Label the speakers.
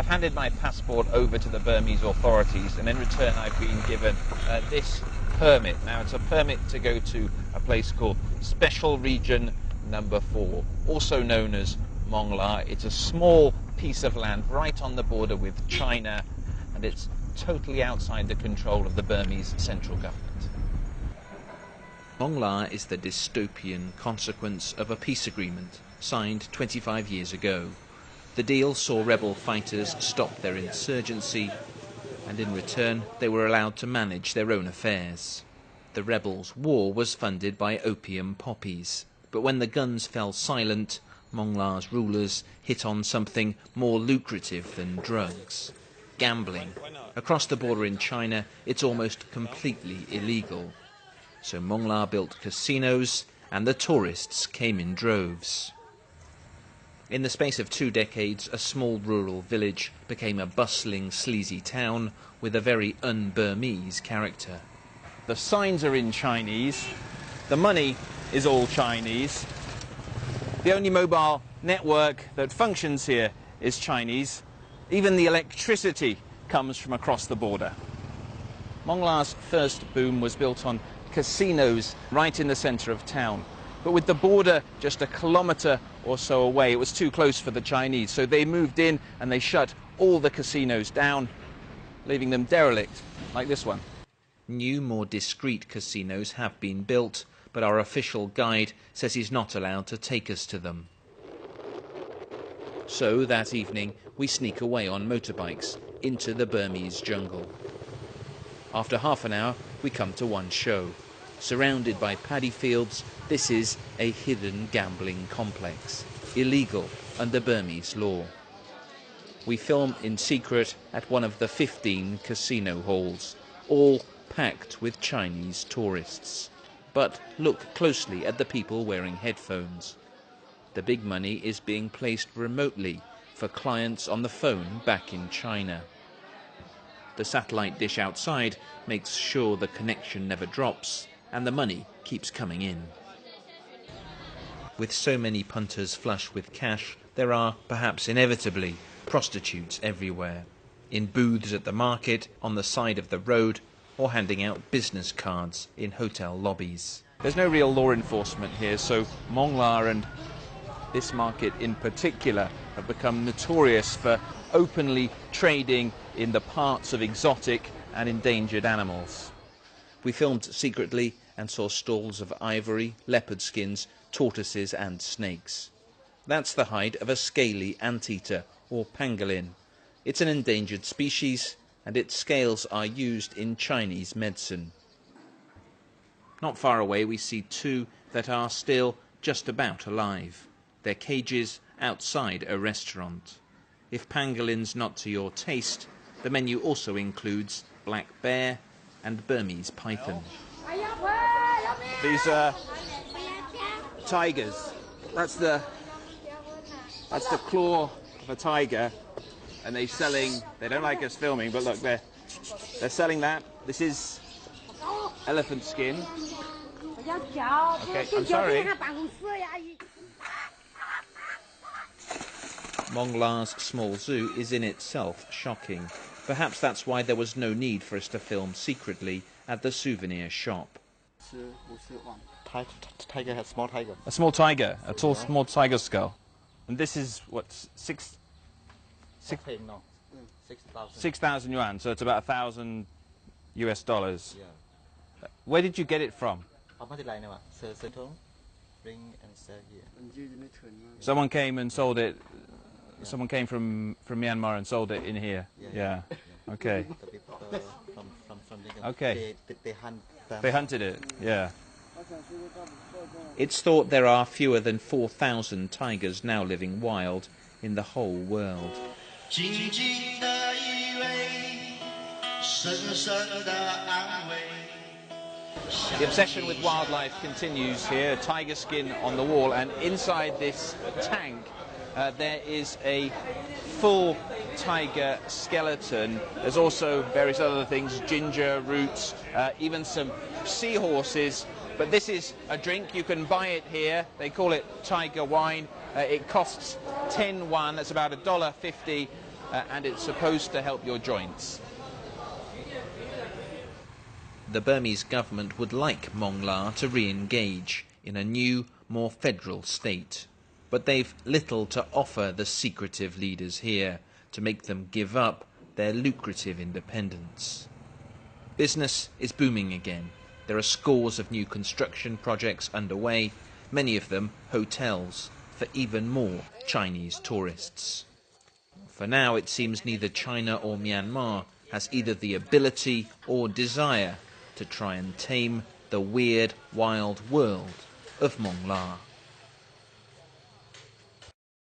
Speaker 1: I've handed my passport over to the Burmese authorities, and in return I've been given this permit. Now, it's a permit to go to a place called Special Region Number 4, also known as Mong La. It's a small piece of land right on the border with China, and it's totally outside the control of the Burmese central government. Mong La is the dystopian consequence of a peace agreement signed 25 years ago. The deal saw rebel fighters stop their insurgency, and in return they were allowed to manage their own affairs. The rebels' war was funded by opium poppies, but when the guns fell silent, Mong La's rulers hit on something more lucrative than drugs: gambling. Across the border in China, it's almost completely illegal. So Mong La built casinos, and the tourists came in droves. In the space of 2 decades, a small rural village became a bustling, sleazy town with a very un-Burmese character. The signs are in Chinese, the money is all Chinese, the only mobile network that functions here is Chinese, even the electricity comes from across the border. Mong La's first boom was built on casinos right in the centre of town. But with the border just a kilometre or so away, it was too close for the Chinese. So they moved in and they shut all the casinos down, leaving them derelict, like this one. New, more discreet casinos have been built, but our official guide says he's not allowed to take us to them. So that evening, we sneak away on motorbikes into the Burmese jungle. After half an hour, we come to one show. Surrounded by paddy fields, this is a hidden gambling complex, illegal under Burmese law. We film in secret at one of the 15 casino halls, all packed with Chinese tourists. But look closely at the people wearing headphones. The big money is being placed remotely for clients on the phone back in China. The satellite dish outside makes sure the connection never drops, and the money keeps coming in. With so many punters flush with cash, there are, perhaps inevitably, prostitutes everywhere. In booths at the market, on the side of the road, or handing out business cards in hotel lobbies. There's no real law enforcement here, so Mong La and this market in particular have become notorious for openly trading in the parts of exotic and endangered animals. We filmed secretly and saw stalls of ivory, leopard skins, tortoises and snakes. That's the hide of a scaly anteater, or pangolin. It's an endangered species, and its scales are used in Chinese medicine. Not far away we see 2 that are still just about alive. Their cages outside a restaurant. If pangolin's not to your taste, the menu also includes black bear and Burmese python. These are tigers. That's the claw of a tiger, and they don't like us filming, but look, they're selling that. This is elephant skin. Okay, I'm sorry. Mong La's small zoo is in itself shocking. Perhaps that's why there was no need for us to film secretly at the souvenir shop.
Speaker 2: Tiger has small tiger.
Speaker 1: A small tiger, a tall, small tiger skull. And this is, what, 6,000 yuan, so it's about $1,000 US. Yeah. Where did you get it from? Someone came and sold it. Yeah. Someone came from Myanmar and sold it in here. Yeah. Okay. Okay. They hunted it. Yeah. It's thought there are fewer than 4,000 tigers now living wild in the whole world. The obsession with wildlife continues here. Tiger skin on the wall, and inside this tank there is a full tiger skeleton. There's also various other things, ginger roots, even some seahorses. But this is a drink. You can buy it here. They call it tiger wine. It costs 10 yuan. That's about $1.50. and it's supposed to help your joints. The Burmese government would like Mong La to re-engage in a new, more federal state. But they've little to offer the secretive leaders here to make them give up their lucrative independence. Business is booming again. There are scores of new construction projects underway, many of them hotels for even more Chinese tourists. For now, it seems neither China or Myanmar has either the ability or desire to try and tame the weird, wild world of Mong La.